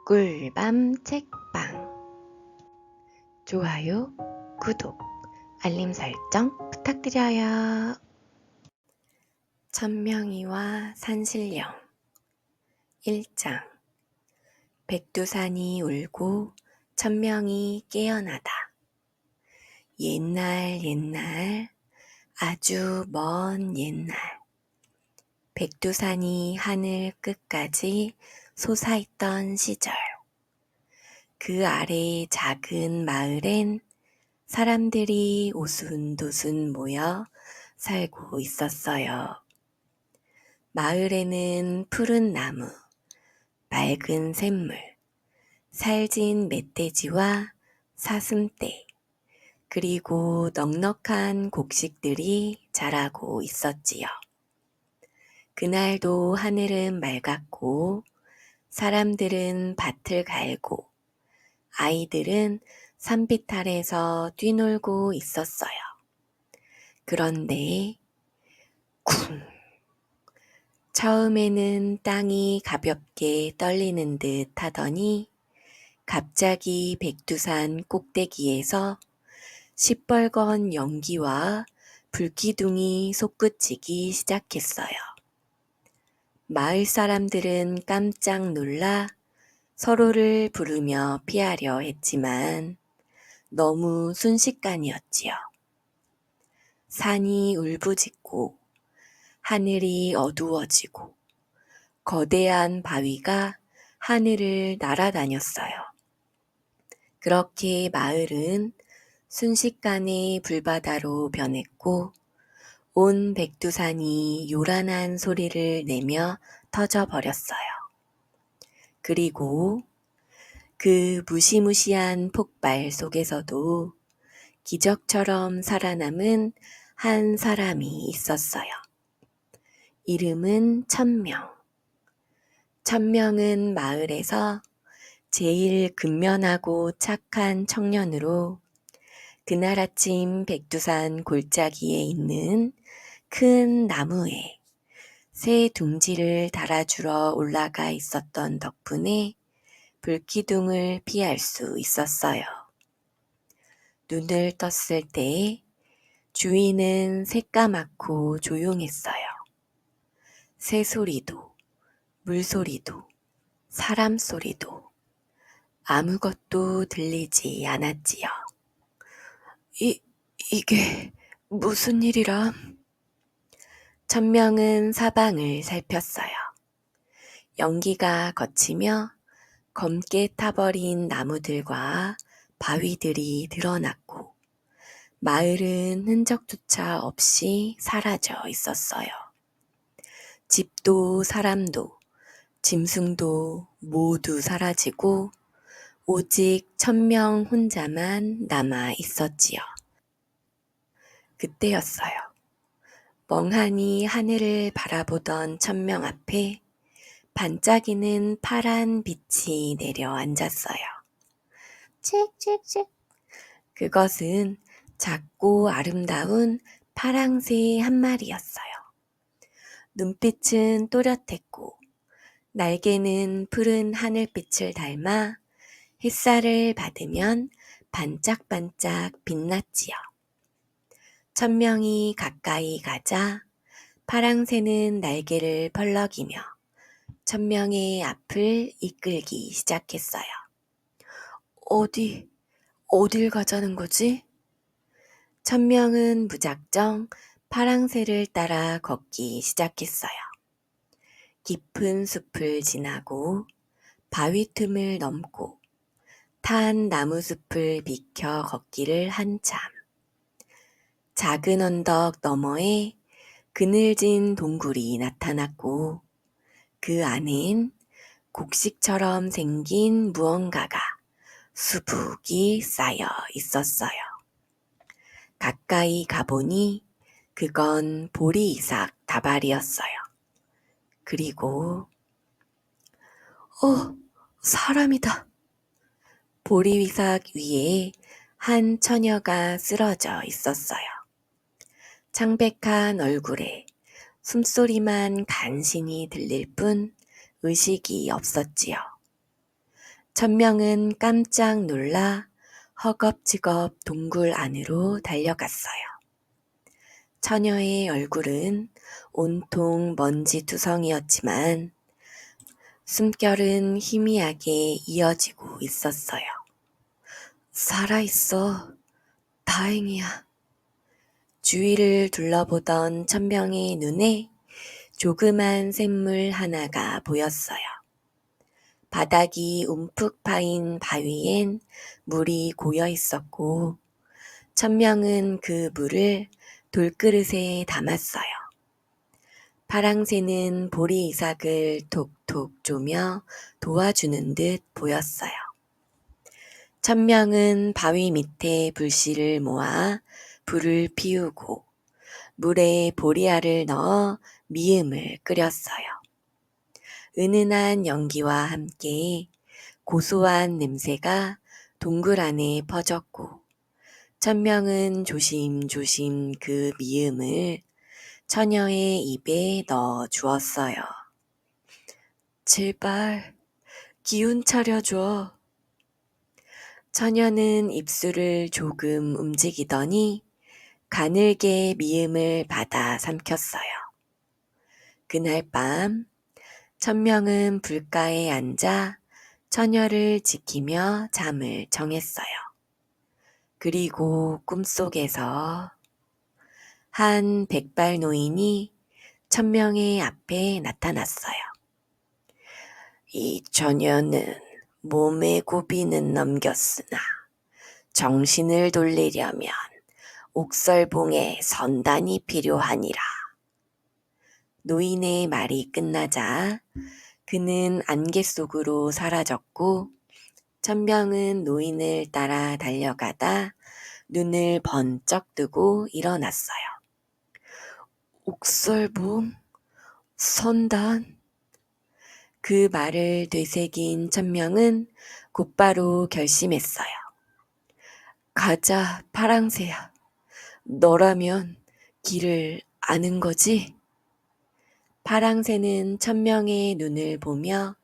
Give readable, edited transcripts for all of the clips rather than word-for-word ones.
꿀밤 책방 좋아요, 구독, 알림 설정 부탁드려요. 천명이와 산신령 1장 백두산이 울고 천명이 깨어나다. 옛날 아주 먼 옛날 백두산이 하늘 끝까지 솟아있던 시절 그 아래 작은 마을엔 사람들이 오순도순 모여 살고 있었어요. 마을에는 푸른 나무, 맑은 샘물, 살진 멧돼지와 사슴떼, 그리고 넉넉한 곡식들이 자라고 있었지요. 그날도 하늘은 맑았고 사람들은 밭을 갈고 아이들은 산비탈에서 뛰놀고 있었어요. 그런데 쿵! 처음에는 땅이 가볍게 떨리는 듯 하더니 갑자기 백두산 꼭대기에서 시뻘건 연기와 불기둥이 솟구치기 시작했어요. 마을 사람들은 깜짝 놀라 서로를 부르며 피하려 했지만 너무 순식간이었지요. 산이 울부짖고 하늘이 어두워지고 거대한 바위가 하늘을 날아다녔어요. 그렇게 마을은 순식간에 불바다로 변했고 온 백두산이 요란한 소리를 내며 터져버렸어요. 그리고 그 무시무시한 폭발 속에서도 기적처럼 살아남은 한 사람이 있었어요. 이름은 천명. 천명은 마을에서 제일 근면하고 착한 청년으로 그날 아침 백두산 골짜기에 있는 큰 나무에 새 둥지를 달아주러 올라가 있었던 덕분에 불기둥을 피할 수 있었어요. 눈을 떴을 때 주위는 새까맣고 조용했어요. 새소리도, 물소리도, 사람 소리도 아무것도 들리지 않았지요. 이게 무슨 일이람? 천명은 사방을 살폈어요. 연기가 걷히며 검게 타버린 나무들과 바위들이 드러났고 마을은 흔적조차 없이 사라져 있었어요. 집도 사람도 짐승도 모두 사라지고 오직 천명 혼자만 남아 있었지요. 그때였어요. 멍하니 하늘을 바라보던 천명 앞에 반짝이는 파란 빛이 내려앉았어요. 칙칙칙. 그것은 작고 아름다운 파랑새 한 마리였어요. 눈빛은 또렷했고 날개는 푸른 하늘빛을 닮아 햇살을 받으면 반짝반짝 빛났지요. 천명이 가까이 가자 파랑새는 날개를 펄럭이며 천명의 앞을 이끌기 시작했어요. 어딜 가자는 거지? 천명은 무작정 파랑새를 따라 걷기 시작했어요. 깊은 숲을 지나고 바위 틈을 넘고 탄 나무숲을 비켜 걷기를 한참. 작은 언덕 너머에 그늘진 동굴이 나타났고 그 안엔 곡식처럼 생긴 무언가가 수북이 쌓여 있었어요. 가까이 가보니 그건 보리이삭 다발이었어요. 그리고 사람이다. 보리이삭 위에 한 처녀가 쓰러져 있었어요. 창백한 얼굴에 숨소리만 간신히 들릴 뿐 의식이 없었지요. 천명은 깜짝 놀라 허겁지겁 동굴 안으로 달려갔어요. 처녀의 얼굴은 온통 먼지투성이었지만 숨결은 희미하게 이어지고 있었어요. 살아있어. 다행이야. 주위를 둘러보던 천명의 눈에 조그만 샘물 하나가 보였어요. 바닥이 움푹 파인 바위엔 물이 고여 있었고 천명은 그 물을 돌그릇에 담았어요. 파랑새는 보리 이삭을 톡톡 쪼며 도와주는 듯 보였어요. 천명은 바위 밑에 불씨를 모아 불을 피우고 물에 보리알을 넣어 미음을 끓였어요. 은은한 연기와 함께 고소한 냄새가 동굴 안에 퍼졌고 천명은 조심조심 그 미음을 처녀의 입에 넣어 주었어요. 제발 기운 차려줘. 처녀는 입술을 조금 움직이더니 가늘게 미음을 받아 삼켰어요. 그날 밤 천명은 불가에 앉아 처녀를 지키며 잠을 정했어요. 그리고 꿈속에서 한 백발 노인이 천명의 앞에 나타났어요. 이 처녀는 몸의 고비는 넘겼으나 정신을 돌리려면 옥설봉에 선단이 필요하니라. 노인의 말이 끝나자 그는 안개 속으로 사라졌고 천명은 노인을 따라 달려가다 눈을 번쩍 뜨고 일어났어요. 옥설봉? 선단? 그 말을 되새긴 천명은 곧바로 결심했어요. 가자, 파랑새야. 너라면 길을 아는 거지? 파랑새는 천명의 눈을 보며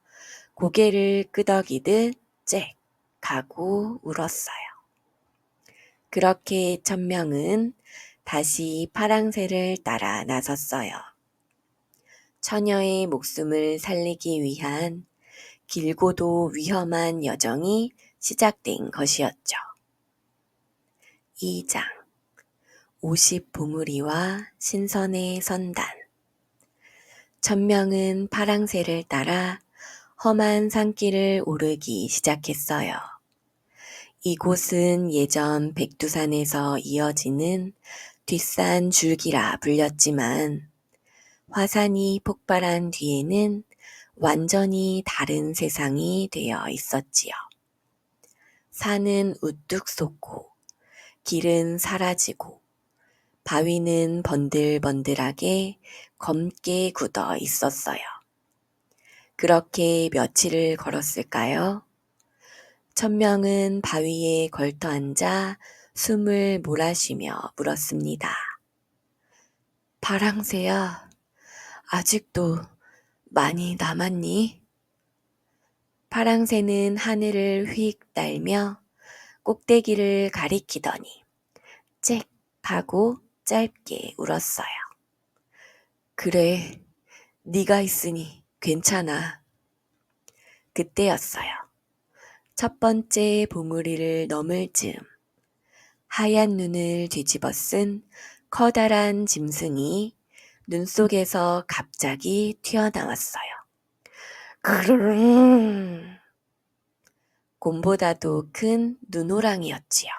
고개를 끄덕이듯 짹 하고 울었어요. 그렇게 천명은 다시 파랑새를 따라 나섰어요. 처녀의 목숨을 살리기 위한 길고도 위험한 여정이 시작된 것이었죠. 2장 50봉우리와 신선의 선단. 천명은 파랑새를 따라 험한 산길을 오르기 시작했어요. 이곳은 예전 백두산에서 이어지는 뒷산 줄기라 불렸지만 화산이 폭발한 뒤에는 완전히 다른 세상이 되어 있었지요. 산은 우뚝 솟고 길은 사라지고 바위는 번들번들하게 검게 굳어 있었어요. 그렇게 며칠을 걸었을까요? 천명은 바위에 걸터 앉아 숨을 몰아쉬며 물었습니다. 파랑새야, 아직도 많이 남았니? 파랑새는 하늘을 휙 날며 꼭대기를 가리키더니 짹 하고 짧게 울었어요. 그래, 네가 있으니 괜찮아. 그때였어요. 첫 번째 봉우리를 넘을 즈음 하얀 눈을 뒤집어 쓴 커다란 짐승이 눈 속에서 갑자기 튀어나왔어요. 그르릉! 곰보다도 큰 눈호랑이였지요.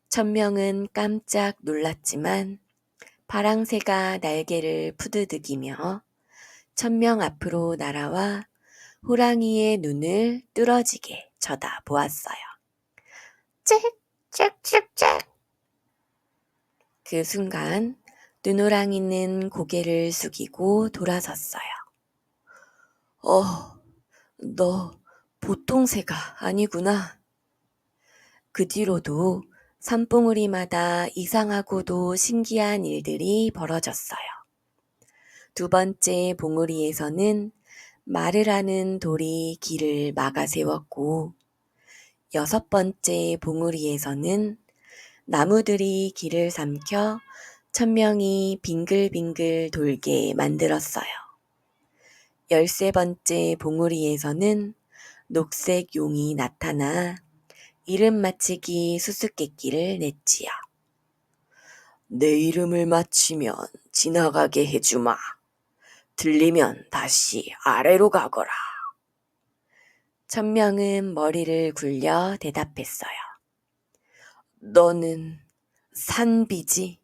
천명은 깜짝 놀랐지만 파랑새가 날개를 푸드득이며 천명 앞으로 날아와 호랑이의 눈을 뚫어지게 쳐다보았어요. 짹짹짹짹. 그 순간 눈호랑이는 고개를 숙이고 돌아섰어요. 너 보통 새가 아니구나. 그 뒤로도 산봉우리마다 이상하고도 신기한 일들이 벌어졌어요. 두 번째 봉우리에서는 말을 하는 돌이 길을 막아 세웠고 6번째 봉우리에서는 나무들이 길을 삼켜 천명이 빙글빙글 돌게 만들었어요. 13번째 봉우리에서는 녹색 용이 나타나 이름 맞히기 수수께끼를 냈지요. 내 이름을 맞히면 지나가게 해주마. 들리면 다시 아래로 가거라. 천명은 머리를 굴려 대답했어요. 너는 산비지?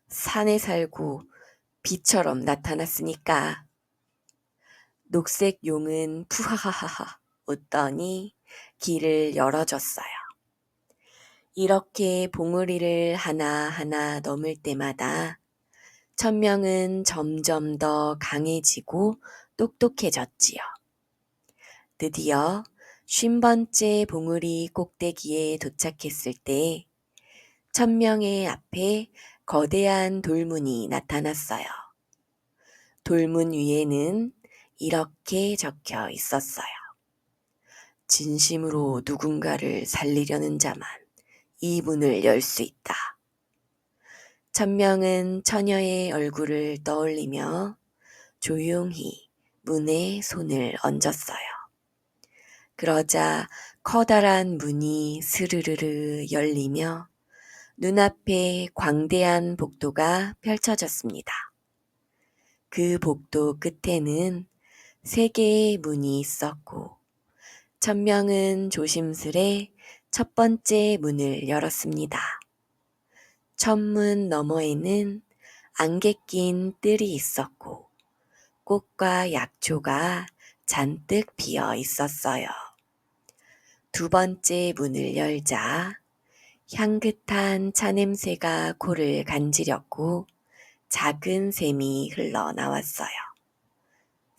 산에 살고 비처럼 나타났으니까. 녹색 용은 푸하하하하 웃더니 길을 열어줬어요. 이렇게 봉우리를 하나하나 넘을 때마다 천명은 점점 더 강해지고 똑똑해졌지요. 드디어 50번째 봉우리 꼭대기에 도착했을 때 천명의 앞에 거대한 돌문이 나타났어요. 돌문 위에는 이렇게 적혀 있었어요. 진심으로 누군가를 살리려는 자만 이 문을 열 수 있다. 천명은 처녀의 얼굴을 떠올리며 조용히 문에 손을 얹었어요. 그러자 커다란 문이 스르르르 열리며 눈앞에 광대한 복도가 펼쳐졌습니다. 그 복도 끝에는 3개의 문이 있었고 천명은 조심스레 첫 번째 문을 열었습니다. 천문 너머에는 안개 낀 뜰이 있었고 꽃과 약초가 잔뜩 피어 있었어요. 2번째 문을 열자 향긋한 차 냄새가 코를 간지렸고 작은 샘이 흘러나왔어요.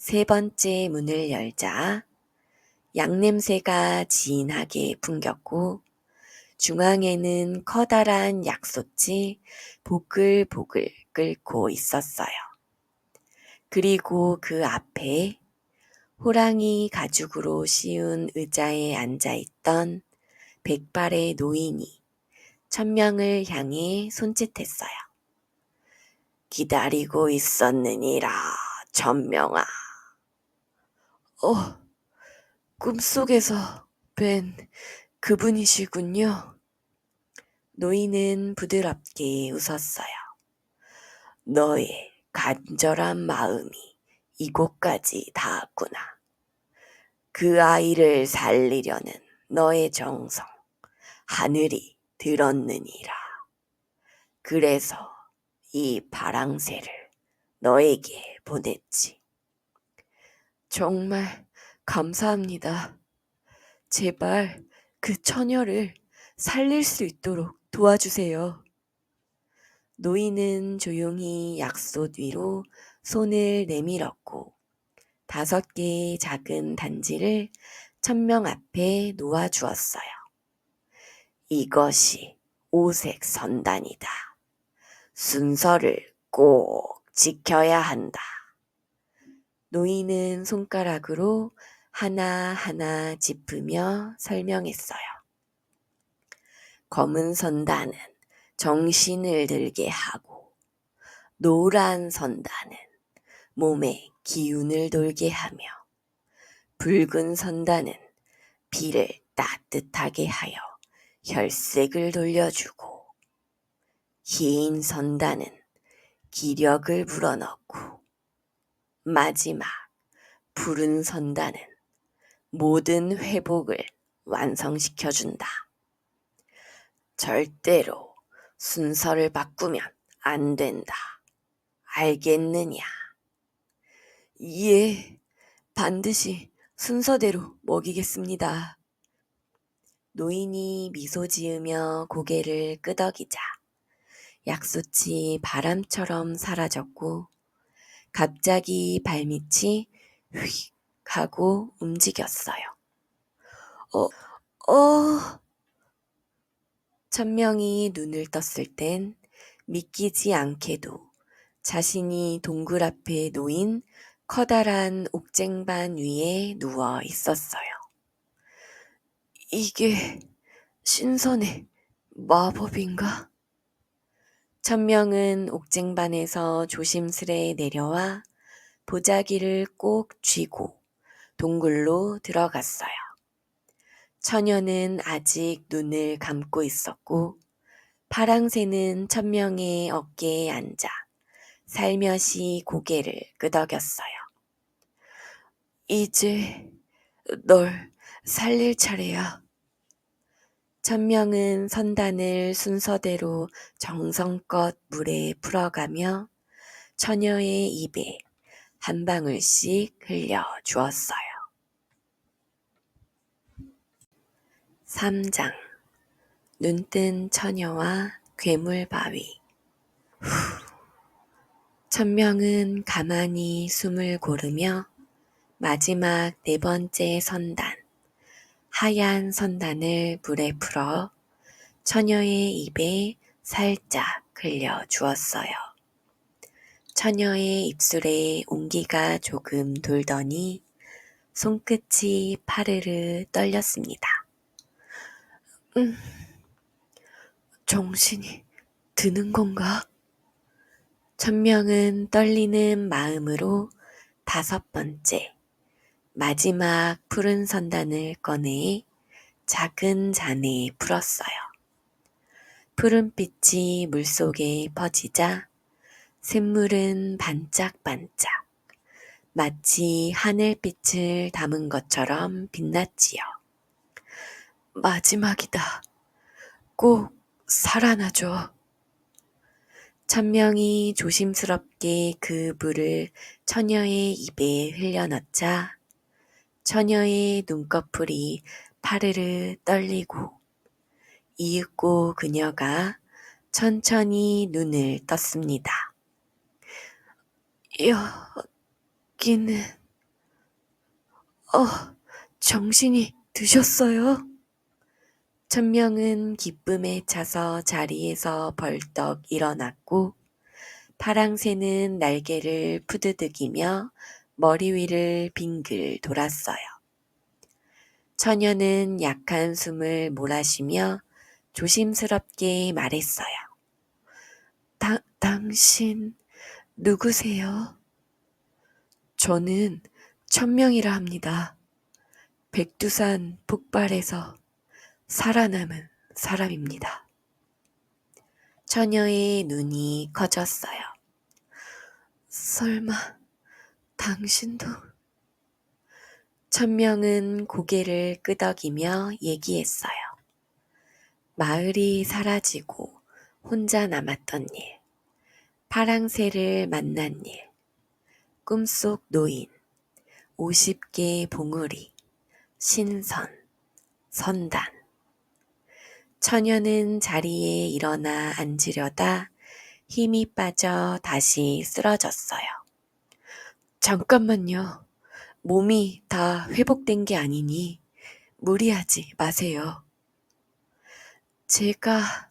3번째 문을 열자 양 냄새가 진하게 풍겼고 중앙에는 커다란 약솥이 보글보글 끓고 있었어요. 그리고 그 앞에 호랑이 가죽으로 씌운 의자에 앉아있던 백발의 노인이 천명을 향해 손짓했어요. 기다리고 있었느니라, 천명아. 꿈속에서 뵌 그분이시군요. 노인은 부드럽게 웃었어요. 너의 간절한 마음이 이곳까지 닿았구나. 그 아이를 살리려는 너의 정성, 하늘이 들었느니라. 그래서 이 파랑새를 너에게 보냈지. 정말 감사합니다. 제발 그 처녀를 살릴 수 있도록 도와주세요. 노인은 조용히 약솥 위로 손을 내밀었고 5개의 작은 단지를 천명 앞에 놓아주었어요. 이것이 오색 선단이다. 순서를 꼭 지켜야 한다. 노인은 손가락으로 하나하나 짚으며 설명했어요. 검은 선단은 정신을 들게 하고 노란 선단은 몸에 기운을 돌게 하며 붉은 선단은 피를 따뜻하게 하여 혈색을 돌려주고 흰 선단은 기력을 불어넣고 마지막 푸른 선단은 모든 회복을 완성시켜준다. 절대로 순서를 바꾸면 안 된다. 알겠느냐? 예, 반드시 순서대로 먹이겠습니다. 노인이 미소 지으며 고개를 끄덕이자 약솥이 바람처럼 사라졌고 갑자기 발밑이 휙 하고 움직였어요. 천명이 눈을 떴을 땐 믿기지 않게도 자신이 동굴 앞에 놓인 커다란 옥쟁반 위에 누워 있었어요. 이게 신선의 마법인가? 천명은 옥쟁반에서 조심스레 내려와 보자기를 꼭 쥐고 동굴로 들어갔어요. 처녀는 아직 눈을 감고 있었고 파랑새는 천명의 어깨에 앉아 살며시 고개를 끄덕였어요. 이제 널 살릴 차례야. 천명은 선단을 순서대로 정성껏 물에 풀어가며 처녀의 입에 한 방울씩 흘려 주었어요. 3장 눈뜬 처녀와 괴물바위. 천명은 가만히 숨을 고르며 마지막 4번째 선단, 하얀 선단을 물에 풀어 처녀의 입에 살짝 흘려 주었어요. 처녀의 입술에 온기가 조금 돌더니 손끝이 파르르 떨렸습니다. 정신이 드는 건가? 천명은 떨리는 마음으로 5번째, 마지막 푸른 선단을 꺼내 작은 잔에 풀었어요. 푸른빛이 물속에 퍼지자 샘물은 반짝반짝 마치 하늘빛을 담은 것처럼 빛났지요. 마지막이다. 꼭 살아나줘. 천명이 조심스럽게 그 물을 처녀의 입에 흘려넣자 처녀의 눈꺼풀이 파르르 떨리고 이윽고 그녀가 천천히 눈을 떴습니다. 여기는 정신이 드셨어요? 천명은 기쁨에 차서 자리에서 벌떡 일어났고 파랑새는 날개를 푸드득이며 머리 위를 빙글 돌았어요. 처녀는 약한 숨을 몰아쉬며 조심스럽게 말했어요. 당신 누구세요? 저는 천명이라 합니다. 백두산 폭발에서 살아남은 사람입니다. 처녀의 눈이 커졌어요. 설마 당신도? 천명은 고개를 끄덕이며 얘기했어요. 마을이 사라지고 혼자 남았던 일, 파랑새를 만난 일, 꿈속 노인, 50개 봉우리, 신선, 선단. 처녀는 자리에 일어나 앉으려다 힘이 빠져 다시 쓰러졌어요. 잠깐만요. 몸이 다 회복된 게 아니니 무리하지 마세요. 제가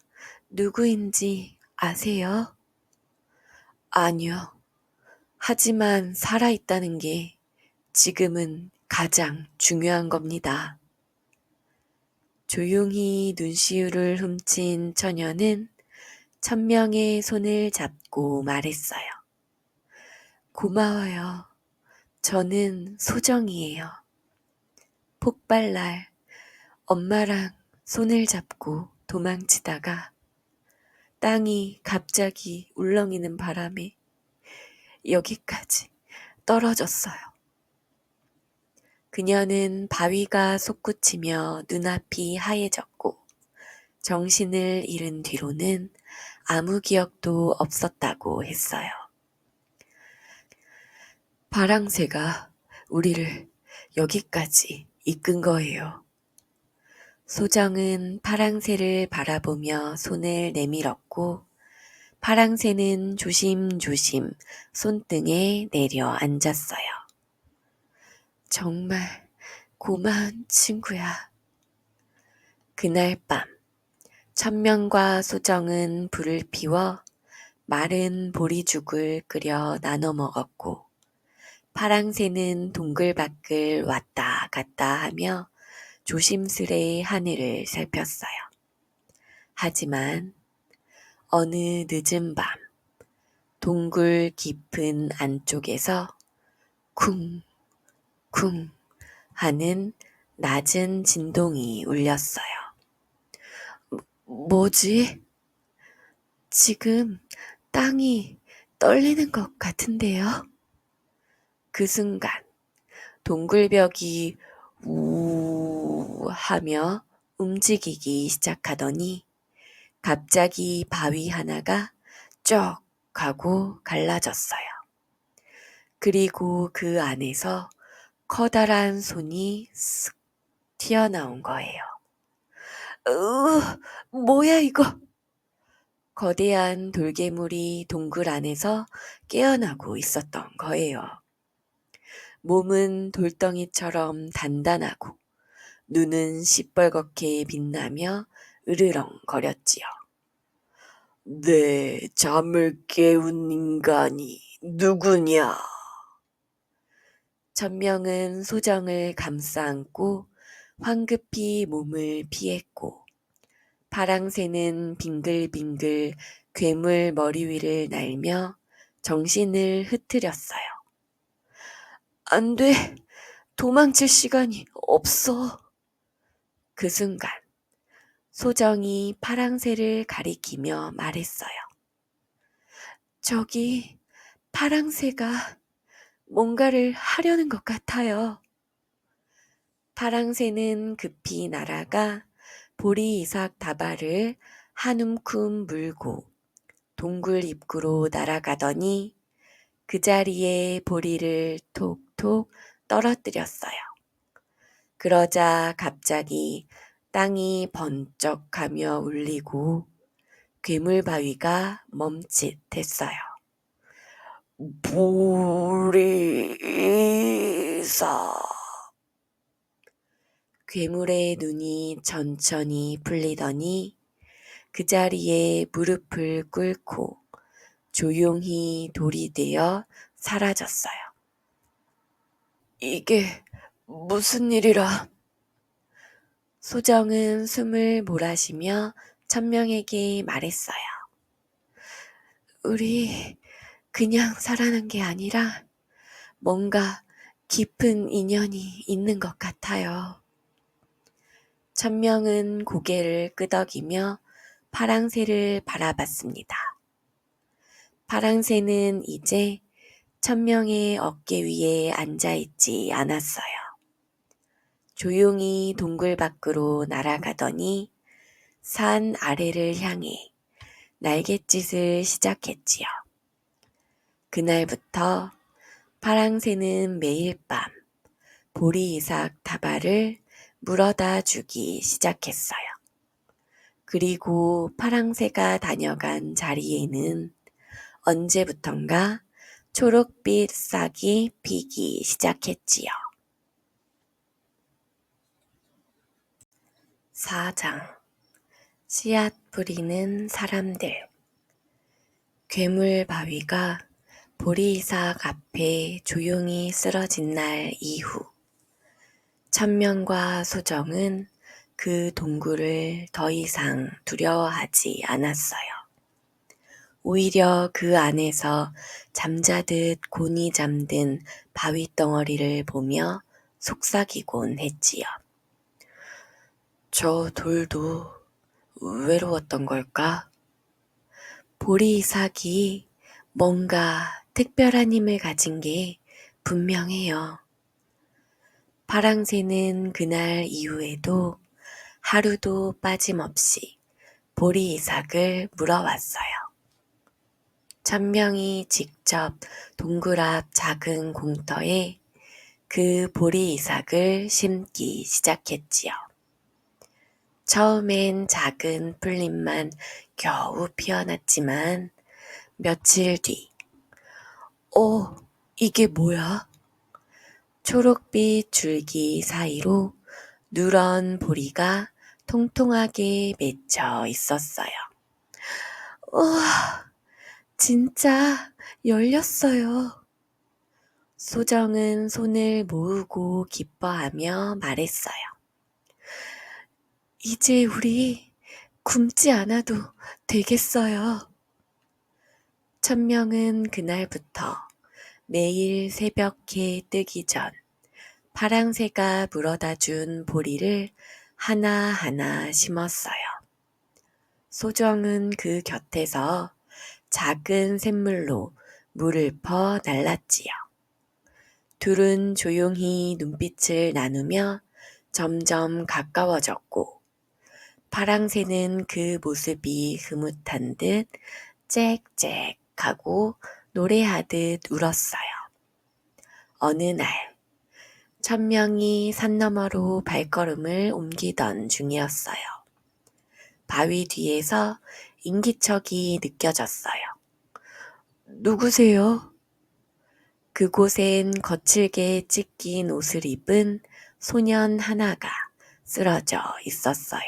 누구인지 아세요? 아니요. 하지만 살아있다는 게 지금은 가장 중요한 겁니다. 조용히 눈시울을 훔친 처녀는 천명의 손을 잡고 말했어요. 고마워요. 저는 소정이에요. 폭발날 엄마랑 손을 잡고 도망치다가 땅이 갑자기 울렁이는 바람에 여기까지 떨어졌어요. 그녀는 바위가 솟구치며 눈앞이 하얘졌고 정신을 잃은 뒤로는 아무 기억도 없었다고 했어요. 파랑새가 우리를 여기까지 이끈 거예요. 소정은 파랑새를 바라보며 손을 내밀었고 파랑새는 조심조심 손등에 내려 앉았어요. 정말 고마운 친구야. 그날 밤 천명과 소정은 불을 피워 마른 보리죽을 끓여 나눠 먹었고 파랑새는 동굴 밖을 왔다 갔다 하며 조심스레 하늘을 살폈어요. 하지만 어느 늦은 밤, 동굴 깊은 안쪽에서 쿵쿵 하는 낮은 진동이 울렸어요. 뭐지? 지금 땅이 떨리는 것 같은데요? 그 순간 동굴벽이 우 하며 움직이기 시작하더니 갑자기 바위 하나가 쩍 하고 갈라졌어요. 그리고 그 안에서 커다란 손이 쓱 튀어나온 거예요. 뭐야 이거? 거대한 돌괴물이 동굴 안에서 깨어나고 있었던 거예요. 몸은 돌덩이처럼 단단하고 눈은 시뻘겋게 빛나며 으르렁거렸지요. 내 잠을 깨운 인간이 누구냐? 천명은 소정을 감싸안고 황급히 몸을 피했고 파랑새는 빙글빙글 괴물 머리 위를 날며 정신을 흐트렸어요. 안 돼! 도망칠 시간이 없어! 그 순간 소정이 파랑새를 가리키며 말했어요. 저기 파랑새가 뭔가를 하려는 것 같아요. 파랑새는 급히 날아가 보리이삭 다발을 한 움큼 물고 동굴 입구로 날아가더니 그 자리에 보리를 톡톡 떨어뜨렸어요. 그러자 갑자기 땅이 번쩍하며 울리고 괴물바위가 멈칫했어요. 보리이삭. 괴물의 눈이 천천히 풀리더니 그 자리에 무릎을 꿇고 조용히 돌이 되어 사라졌어요. 이게 무슨 일이라? 소정은 숨을 몰아쉬며 천명에게 말했어요. 우리 그냥 살아난 게 아니라 뭔가 깊은 인연이 있는 것 같아요. 천명은 고개를 끄덕이며 파랑새를 바라봤습니다. 파랑새는 이제 천명의 어깨 위에 앉아있지 않았어요. 조용히 동굴 밖으로 날아가더니 산 아래를 향해 날갯짓을 시작했지요. 그날부터 파랑새는 매일 밤 보리이삭 다발을 물어다 주기 시작했어요. 그리고 파랑새가 다녀간 자리에는 언제부턴가 초록빛 싹이 피기 시작했지요. 4장 씨앗 뿌리는 사람들. 괴물 바위가 보리이삭 앞에 조용히 쓰러진 날 이후 천명과 소정은 그 동굴을 더 이상 두려워하지 않았어요. 오히려 그 안에서 잠자듯 곤히 잠든 바위 덩어리를 보며 속삭이곤 했지요. 저 돌도 외로웠던 걸까? 보리이삭이 뭔가 특별한 힘을 가진 게 분명해요. 파랑새는 그날 이후에도 하루도 빠짐없이 보리이삭을 물어왔어요. 천명이 직접 동굴 앞 작은 공터에 그 보리이삭을 심기 시작했지요. 처음엔 작은 풀잎만 겨우 피어났지만 며칠 뒤, 이게 뭐야? 초록빛 줄기 사이로 누런 보리가 통통하게 맺혀 있었어요. 우와, 진짜 열렸어요. 소정은 손을 모으고 기뻐하며 말했어요. 이제 우리 굶지 않아도 되겠어요. 천명은 그날부터 매일 새벽에 뜨기 전 파랑새가 물어다 준 보리를 하나하나 심었어요. 소정은 그 곁에서 작은 샘물로 물을 퍼 날랐지요. 둘은 조용히 눈빛을 나누며 점점 가까워졌고 파랑새는 그 모습이 흐뭇한 듯 짹짹하고 노래하듯 울었어요. 어느 날 천명이 산 너머로 발걸음을 옮기던 중이었어요. 바위 뒤에서 인기척이 느껴졌어요. 누구세요? 그곳엔 거칠게 찢긴 옷을 입은 소년 하나가 쓰러져 있었어요.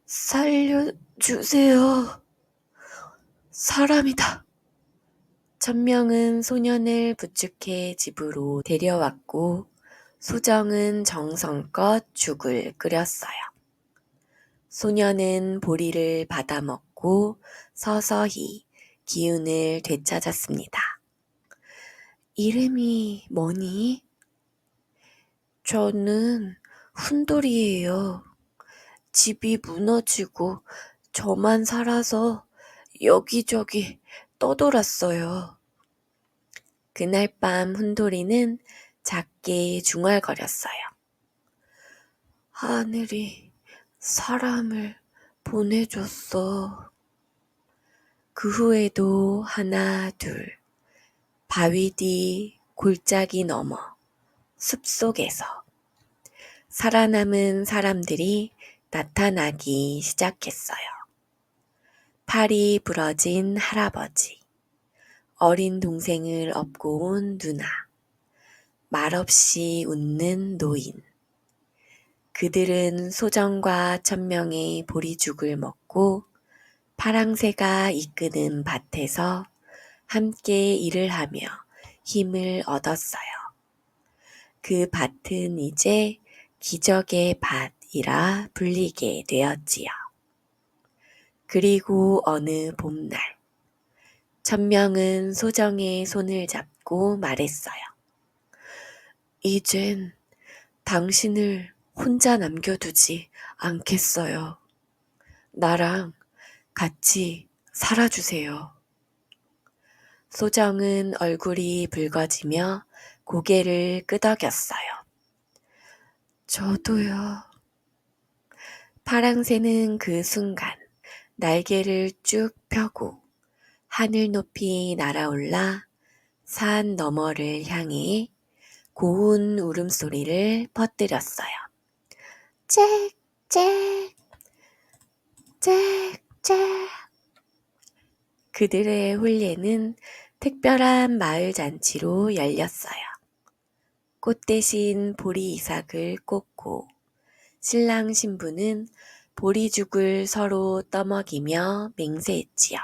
살려주세요. 사람이다. 천명은 소년을 부축해 집으로 데려왔고 소정은 정성껏 죽을 끓였어요. 소년은 보리를 받아먹고 서서히 기운을 되찾았습니다. 이름이 뭐니? 저는 훈돌이에요. 집이 무너지고 저만 살아서 여기저기 떠돌았어요. 그날 밤 훈돌이는 작게 중얼거렸어요. 하늘이 사람을 보내줬어. 그 후에도 하나, 둘, 바위 뒤 골짜기 너머 숲속에서 살아남은 사람들이 나타나기 시작했어요. 팔이 부러진 할아버지, 어린 동생을 업고 온 누나, 말없이 웃는 노인. 그들은 소정과 천명의 보리죽을 먹고 파랑새가 이끄는 밭에서 함께 일을 하며 힘을 얻었어요. 그 밭은 이제 기적의 밭이라 불리게 되었지요. 그리고 어느 봄날, 천명은 소정의 손을 잡고 말했어요. 이젠 당신을 혼자 남겨두지 않겠어요. 나랑 같이 살아주세요. 소정은 얼굴이 붉어지며 고개를 끄덕였어요. 저도요. 파랑새는 그 순간 날개를 쭉 펴고 하늘 높이 날아올라 산 너머를 향해 고운 울음소리를 퍼뜨렸어요. 짹짹 짹짹. 그들의 혼례는 특별한 마을 잔치로 열렸어요. 꽃 대신 보리 이삭을 꽂고 신랑 신부는 보리죽을 서로 떠먹이며 맹세했지요.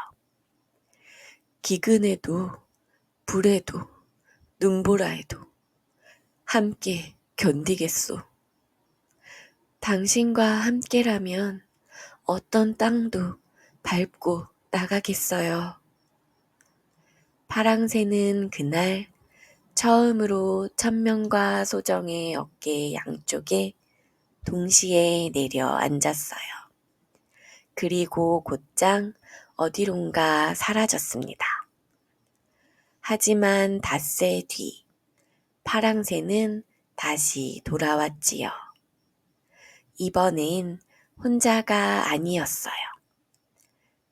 기근에도 불에도 눈보라에도 함께 견디겠소. 당신과 함께라면 어떤 땅도 밟고 나가겠어요. 파랑새는 그날 처음으로 천명과 소정의 어깨 양쪽에 동시에 내려앉았어요. 그리고 곧장 어디론가 사라졌습니다. 하지만 닷새 뒤 파랑새는 다시 돌아왔지요. 이번엔 혼자가 아니었어요.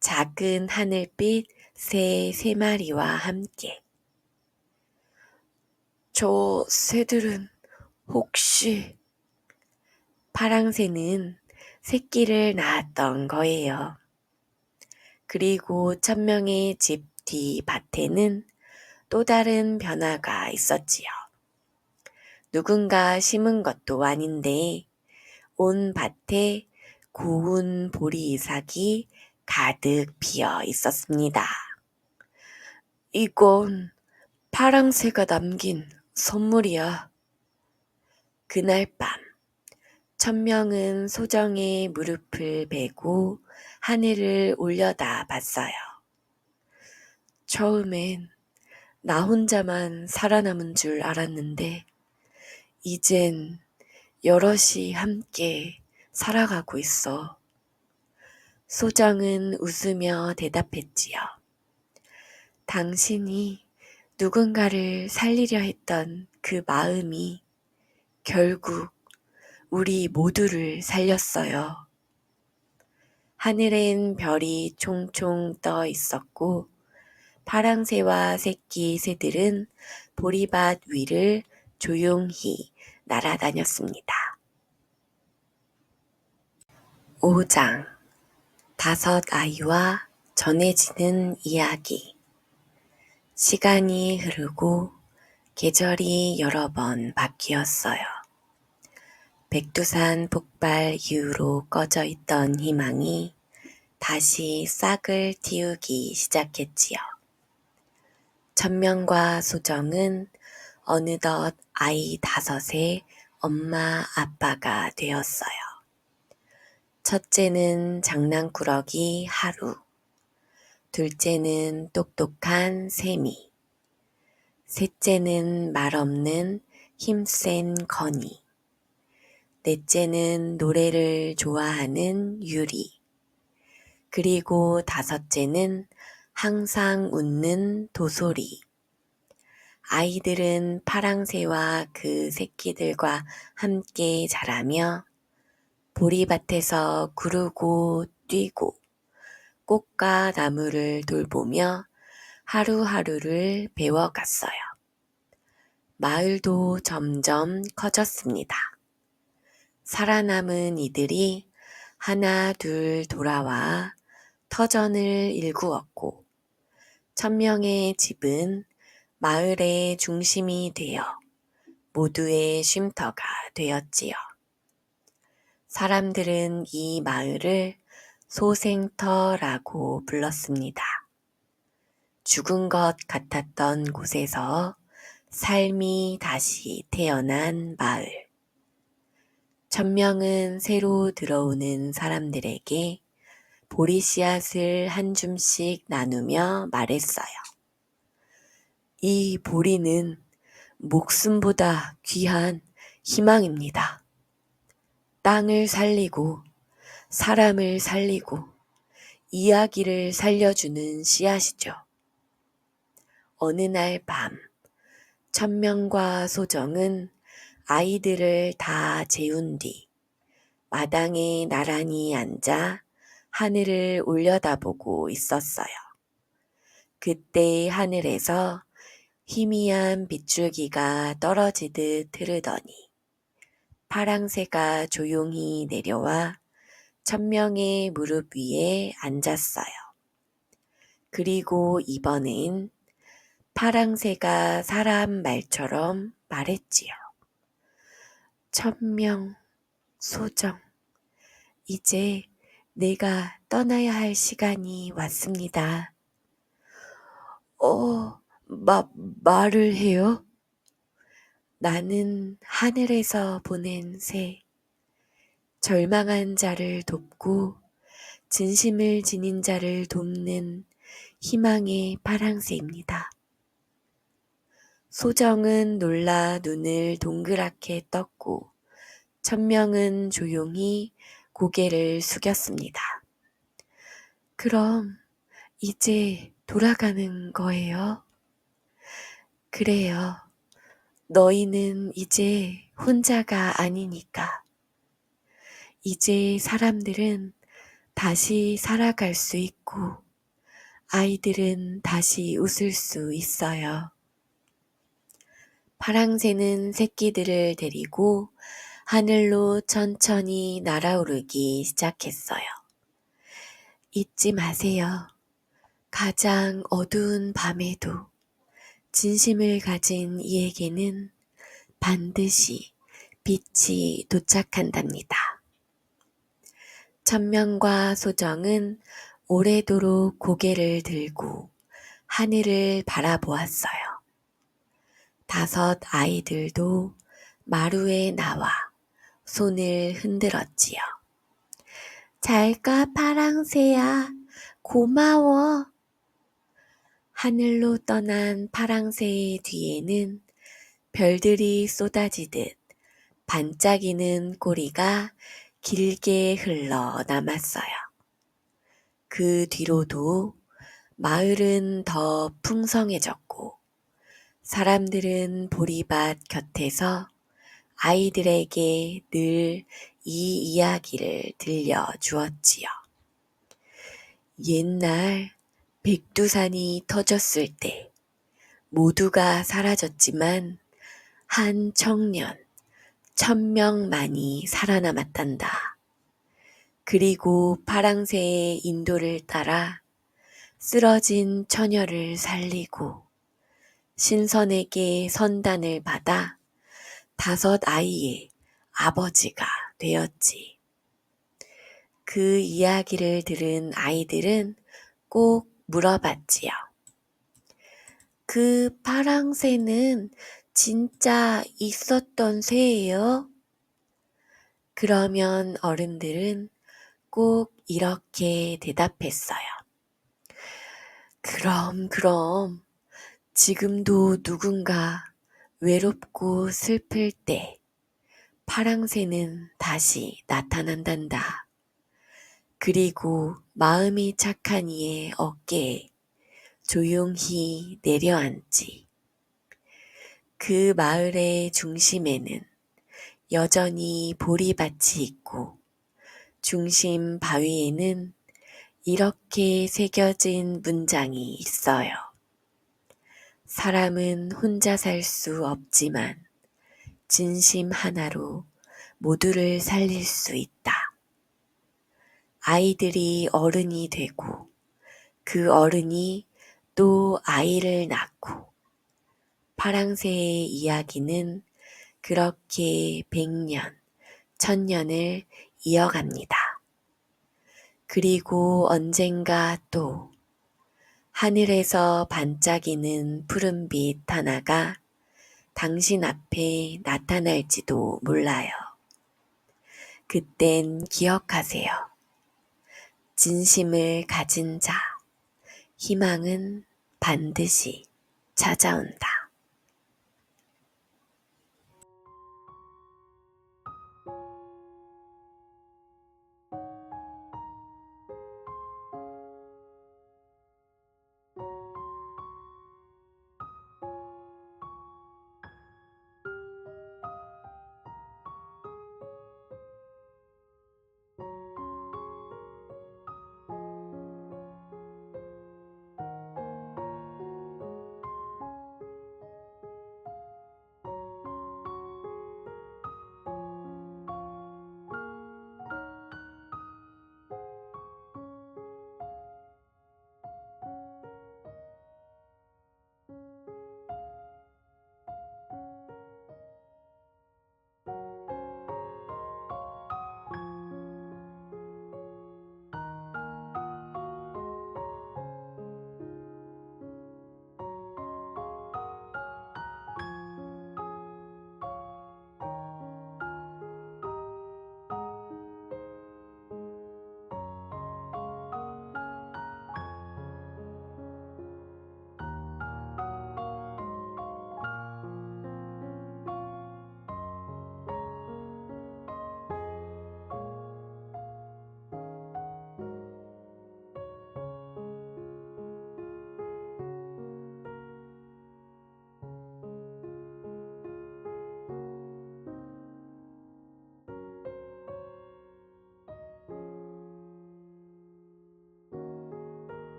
작은 하늘빛 새 3마리와 함께. 저 새들은 혹시... 파랑새는 새끼를 낳았던 거예요. 그리고 천명의 집 뒤 밭에는 또 다른 변화가 있었지요. 누군가 심은 것도 아닌데 온 밭에 고운 보리 이삭이 가득 피어 있었습니다. 이건 파랑새가 남긴 선물이야. 그날 밤, 천명은 소정의 무릎을 베고 하늘을 올려다 봤어요. 처음엔 나 혼자만 살아남은 줄 알았는데, 이젠 여럿이 함께 살아가고 있어. 소정은 웃으며 대답했지요. 당신이 누군가를 살리려 했던 그 마음이 결국 우리 모두를 살렸어요. 하늘엔 별이 총총 떠 있었고 파랑새와 새끼 새들은 보리밭 위를 조용히 날아다녔습니다. 5장 다섯 아이와 전해지는 이야기. 시간이 흐르고 계절이 여러 번 바뀌었어요. 백두산 폭발 이후로 꺼져 있던 희망이 다시 싹을 틔우기 시작했지요. 천명과 소정은 어느덧 아이 5의 엄마 아빠가 되었어요. 첫째는 장난꾸러기 하루, 둘째는 똑똑한 세미, 셋째는 말없는 힘센 건이, 넷째는 노래를 좋아하는 유리, 그리고 5째는 항상 웃는 도소리. 아이들은 파랑새와 그 새끼들과 함께 자라며 보리밭에서 구르고 뛰고 꽃과 나무를 돌보며 하루하루를 배워갔어요. 마을도 점점 커졌습니다. 살아남은 이들이 하나 둘 돌아와 터전을 일구었고 천명의 집은 마을의 중심이 되어 모두의 쉼터가 되었지요. 사람들은 이 마을을 소생터라고 불렀습니다. 죽은 것 같았던 곳에서 삶이 다시 태어난 마을. 천명은 새로 들어오는 사람들에게 보리씨앗을 한 줌씩 나누며 말했어요. 이 보리는 목숨보다 귀한 희망입니다. 땅을 살리고 사람을 살리고 이야기를 살려주는 씨앗이죠. 어느 날 밤, 천명과 소정은 아이들을 다 재운 뒤 마당에 나란히 앉아 하늘을 올려다보고 있었어요. 그때 하늘에서 희미한 빗줄기가 떨어지듯 흐르더니 파랑새가 조용히 내려와 천명의 무릎 위에 앉았어요. 그리고 이번엔 파랑새가 사람 말처럼 말했지요. 천명, 소정, 이제 내가 떠나야 할 시간이 왔습니다. 말을 해요? 나는 하늘에서 보낸 새, 절망한 자를 돕고 진심을 지닌 자를 돕는 희망의 파랑새입니다. 소정은 놀라 눈을 동그랗게 떴고 천명은 조용히 고개를 숙였습니다. 그럼 이제 돌아가는 거예요? 그래요. 너희는 이제 혼자가 아니니까. 이제 사람들은 다시 살아갈 수 있고 아이들은 다시 웃을 수 있어요. 파랑새는 새끼들을 데리고 하늘로 천천히 날아오르기 시작했어요. 잊지 마세요. 가장 어두운 밤에도 진심을 가진 이에게는 반드시 빛이 도착한답니다. 천명과 소정은 오래도록 고개를 들고 하늘을 바라보았어요. 5 아이들도 마루에 나와 손을 흔들었지요. 잘가 파랑새야, 고마워. 하늘로 떠난 파랑새의 뒤에는 별들이 쏟아지듯 반짝이는 꼬리가 길게 흘러 남았어요. 그 뒤로도 마을은 더 풍성해졌고 사람들은 보리밭 곁에서 아이들에게 늘 이 이야기를 들려주었지요. 옛날 백두산이 터졌을 때 모두가 사라졌지만 한 청년 1,000명만이 살아남았단다. 그리고 파랑새의 인도를 따라 쓰러진 처녀를 살리고 신선에게 선단을 받아 5 아이의 아버지가 되었지. 그 이야기를 들은 아이들은 꼭 물어봤지요. 그 파랑새는 진짜 있었던 새예요? 그러면 어른들은 꼭 이렇게 대답했어요. 그럼 지금도 누군가 외롭고 슬플 때 파랑새는 다시 나타난단다. 그리고 마음이 착한 이의 어깨에 조용히 내려앉지. 그 마을의 중심에는 여전히 보리밭이 있고 중심 바위에는 이렇게 새겨진 문장이 있어요. 사람은 혼자 살 수 없지만 진심 하나로 모두를 살릴 수 있다. 아이들이 어른이 되고 그 어른이 또 아이를 낳고 파랑새의 이야기는 그렇게 100년, 1000년을 이어갑니다. 그리고 언젠가 또 하늘에서 반짝이는 푸른빛 하나가 당신 앞에 나타날지도 몰라요. 그땐 기억하세요. 진심을 가진 자, 희망은 반드시 찾아온다.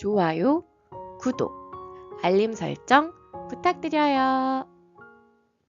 좋아요, 구독, 알림 설정 부탁드려요.